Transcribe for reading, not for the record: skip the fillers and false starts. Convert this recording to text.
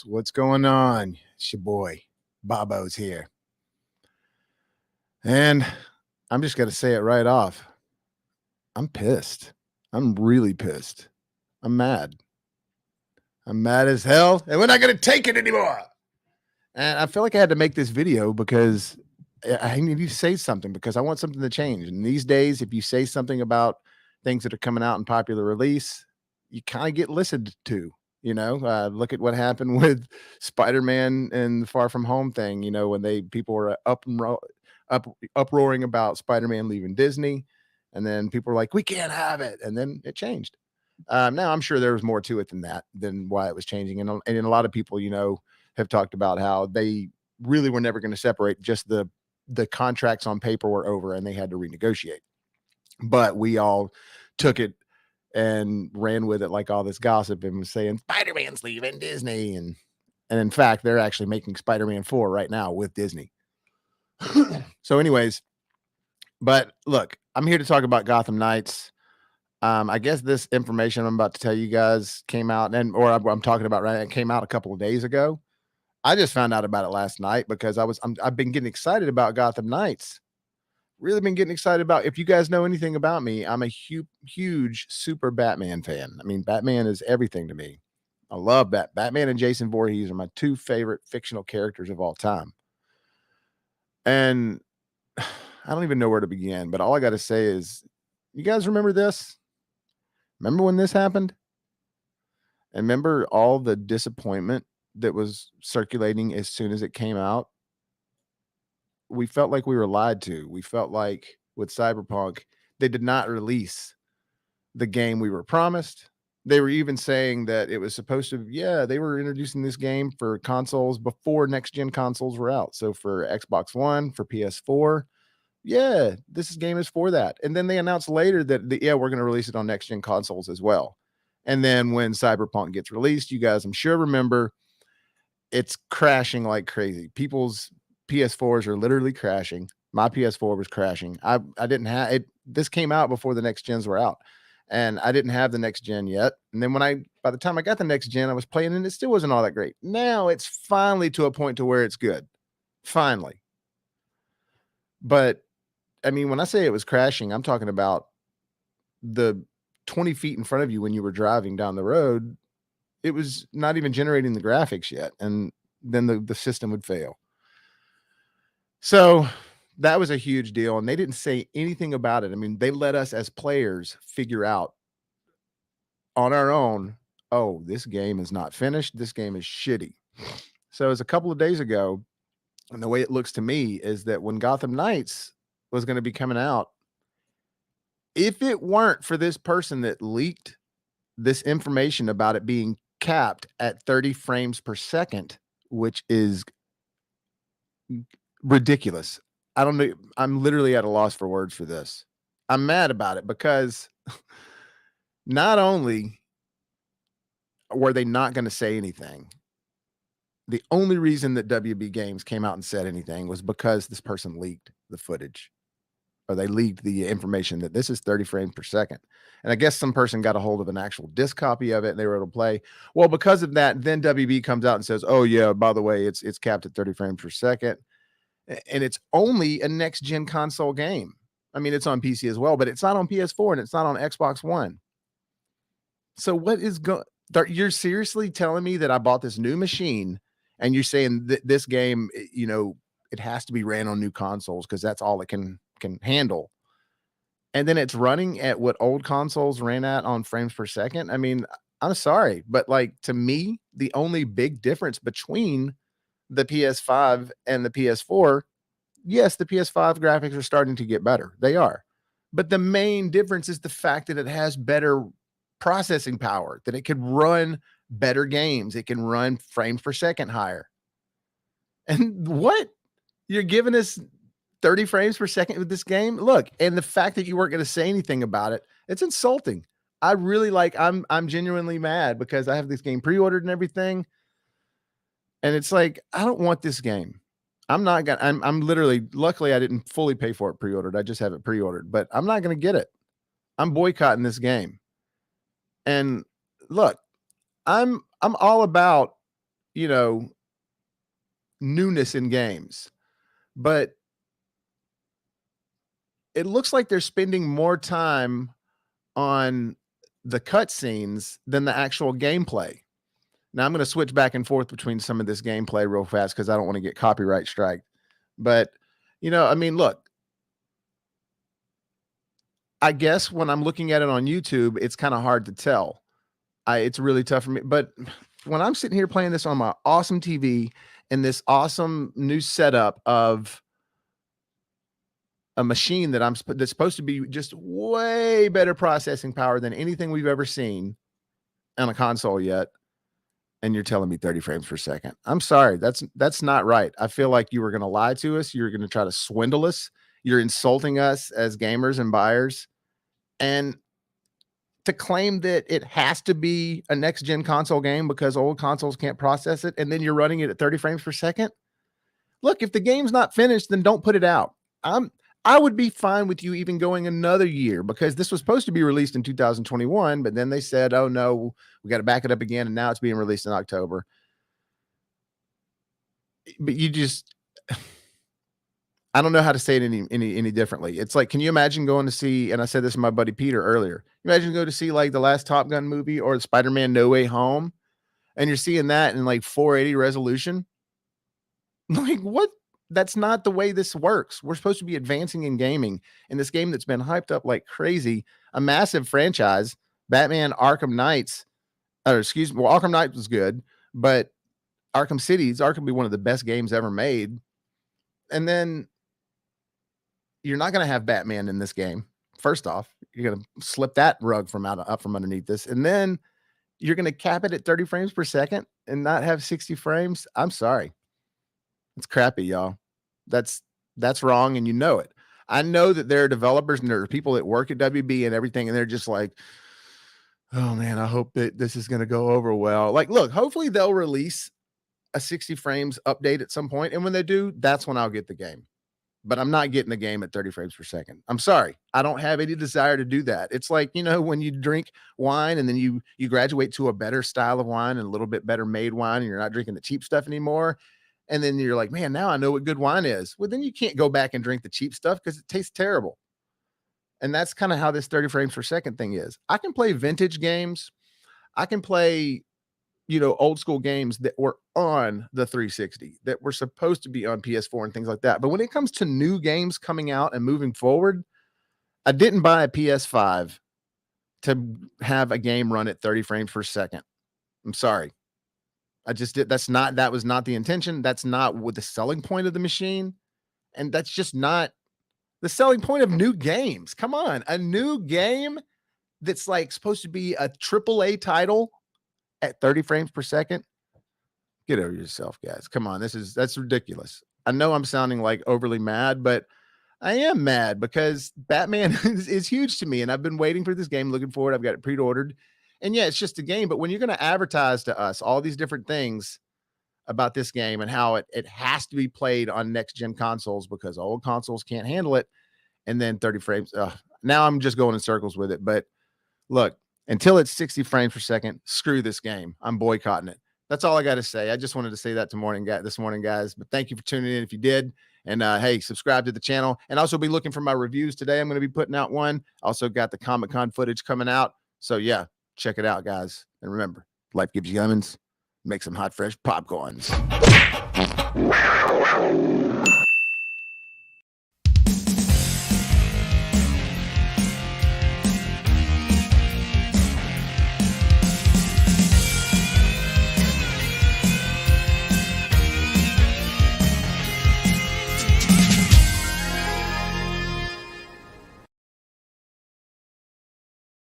What's going on? It's your boy, Bobo's here. And I'm just going to say it right off. I'm pissed. I'm really pissed. I'm mad. I'm mad as hell, and we're not going to take it anymore. And I feel like I had to make this video because I need to say something because I want something to change. And these days, if you say something about things that are coming out in popular release, you kind of get listened to. Look at what happened with Spider-Man and the Far From Home thing. When people were uproaring about Spider-Man leaving Disney, and then people were like, "We can't have it," and then it changed. Now I'm sure there was more to it than that, than why it was changing, and a lot of people, have talked about how they really were never going to separate. Just the contracts on paper were over, and they had to renegotiate. But we all took it and ran with it like all this gossip and was saying Spider-Man's leaving Disney, and in fact they're actually making Spider-Man 4 right now with Disney. So anyways, but look, I'm here to talk about Gotham Knights. I guess this information I'm about to tell you guys came out, or I'm talking about right now, it came out a couple of days ago. I just found out about it last night because I've been getting excited about Gotham Knights. Really been getting excited about. If you guys know anything about me, I'm a huge super Batman fan. I mean, Batman is everything to me. I love Batman and Jason Voorhees are my two favorite fictional characters of all time. And I don't even know where to begin, but all I got to say is, you guys remember this? Remember when this happened? And remember all the disappointment that was circulating as soon as it came out? We felt like we were lied to. We felt like with Cyberpunk, they did not release the game we were promised. They were even saying that it was supposed to, they were introducing this game for consoles before next gen consoles were out. So for Xbox One, for PS4, this game is for that. And then they announced later that, we're going to release it on next gen consoles as well. And then when Cyberpunk gets released, you guys, I'm sure, remember, it's crashing like crazy. People's PS4s are literally crashing. My PS4 was crashing. I didn't have it. This came out before the next gens were out, and I didn't have the next gen yet. And then by the time I got the next gen, I was playing and it still wasn't all that great. Now it's finally to a point to where it's good. Finally. But I mean, when I say it was crashing, I'm talking about the 20 feet in front of you when you were driving down the road. It was not even generating the graphics yet. And then the system would fail. So that was a huge deal. And they didn't say anything about it. I mean, they let us as players figure out on our own, oh, this game is not finished. This game is shitty. So it was a couple of days ago. And the way it looks to me is that when Gotham Knights was going to be coming out, if it weren't for this person that leaked this information about it being capped at 30 frames per second, which is ridiculous. I don't know. I'm literally at a loss for words for this. I'm mad about it because not only were they not going to say anything, the only reason that WB Games came out and said anything was because this person leaked the footage, or they leaked the information that this is 30 frames per second. And I guess some person got a hold of an actual disc copy of it and they were able to play. Well, because of that, then WB comes out and says, oh yeah, by the way, it's capped at 30 frames per second. And it's only a next gen console game. I mean, it's on PC as well, but it's not on PS4 and it's not on Xbox One. So what is you're seriously telling me that I bought this new machine and you're saying that this game, it has to be ran on new consoles because that's all it can handle. And then it's running at what old consoles ran at on frames per second. I mean, I'm sorry, but like, to me, the only big difference between the PS5 and the PS4, yes, the PS5 graphics are starting to get better. They are. But the main difference is the fact that it has better processing power, that it can run better games. It can run frames per second higher. And what? You're giving us 30 frames per second with this game? Look, and the fact that you weren't going to say anything about it, it's insulting. I really I'm genuinely mad because I have this game pre-ordered and everything. And it's like, I don't want this game. I'm literally, luckily I didn't fully pay for it pre-ordered. I just have it pre-ordered, but I'm not going to get it. I'm boycotting this game. And look, I'm all about, you know, newness in games. But it looks like they're spending more time on the cutscenes than the actual gameplay. Now I'm going to switch back and forth between some of this gameplay real fast because I don't want to get copyright strike. But, I mean, look, I guess when I'm looking at it on YouTube, it's kind of hard to tell. It's really tough for me. But when I'm sitting here playing this on my awesome TV and this awesome new setup of a machine that's supposed to be just way better processing power than anything we've ever seen on a console yet, and you're telling me 30 frames per second. I'm sorry, that's not right. I feel like you were going to lie to us. You're going to try to swindle us. You're insulting us as gamers and buyers. And to claim that it has to be a next gen console game because old consoles can't process it, and then you're running it at 30 frames per second. Look, if the game's not finished, then don't put it out. I would be fine with you even going another year because this was supposed to be released in 2021, but then they said, oh no, we got to back it up again. And now it's being released in October. But I don't know how to say it any differently. It's like, can you imagine going to see, and I said this to my buddy Peter earlier, imagine go to see like the last Top Gun movie or Spider-Man No Way Home, and you're seeing that in like 480 resolution. Like, what? That's not the way this works. We're supposed to be advancing in gaming, in this game that's been hyped up like crazy, a massive franchise, Batman Arkham Knights, or excuse me, well, Arkham Knight was good, but Arkham City's arguably one of the best games ever made. And then you're not going to have Batman in this game. First off, you're going to slip that rug up from underneath this. And then you're going to cap it at 30 frames per second and not have 60 frames. I'm sorry. It's crappy, y'all. That's wrong, and you know it. I know that there are developers and there are people that work at WB and everything, and they're just like, oh man, I hope that this is going to go over well. Like, look, hopefully they'll release a 60 frames update at some point, and when they do, that's when I'll get the game. But I'm not getting the game at 30 frames per second. I'm sorry. I don't have any desire to do that. It's like, when you drink wine and then you graduate to a better style of wine and a little bit better made wine, and you're not drinking the cheap stuff anymore. And then you're like, man, now I know what good wine is. Well, then you can't go back and drink the cheap stuff because it tastes terrible. And that's kind of how this 30 frames per second thing is. I can play vintage games. I can play, old school games that were on the 360 that were supposed to be on PS4 and things like that. But when it comes to new games coming out and moving forward, I didn't buy a PS5 to have a game run at 30 frames per second. I'm sorry. I just did. That was not the intention. That's not what the selling point of the machine. And that's just not the selling point of new games. Come on. A new game that's like supposed to be a AAA title at 30 frames per second. Get over yourself, guys. Come on. That's ridiculous. I know I'm sounding like overly mad, but I am mad because Batman is huge to me. And I've been waiting for this game, looking forward. I've got it pre-ordered. And yeah, it's just a game. But when you're going to advertise to us all these different things about this game and how it has to be played on next gen consoles because old consoles can't handle it, and then 30 frames. Now I'm just going in circles with it. But look, until it's 60 frames per second, screw this game. I'm boycotting it. That's all I got to say. I just wanted to say that this morning, guys. But thank you for tuning in if you did. And hey, subscribe to the channel. And also be looking for my reviews today. I'm going to be putting out one. Also got the Comic-Con footage coming out. So yeah, check it out, guys. And remember, life gives you lemons. Make some hot, fresh popcorns.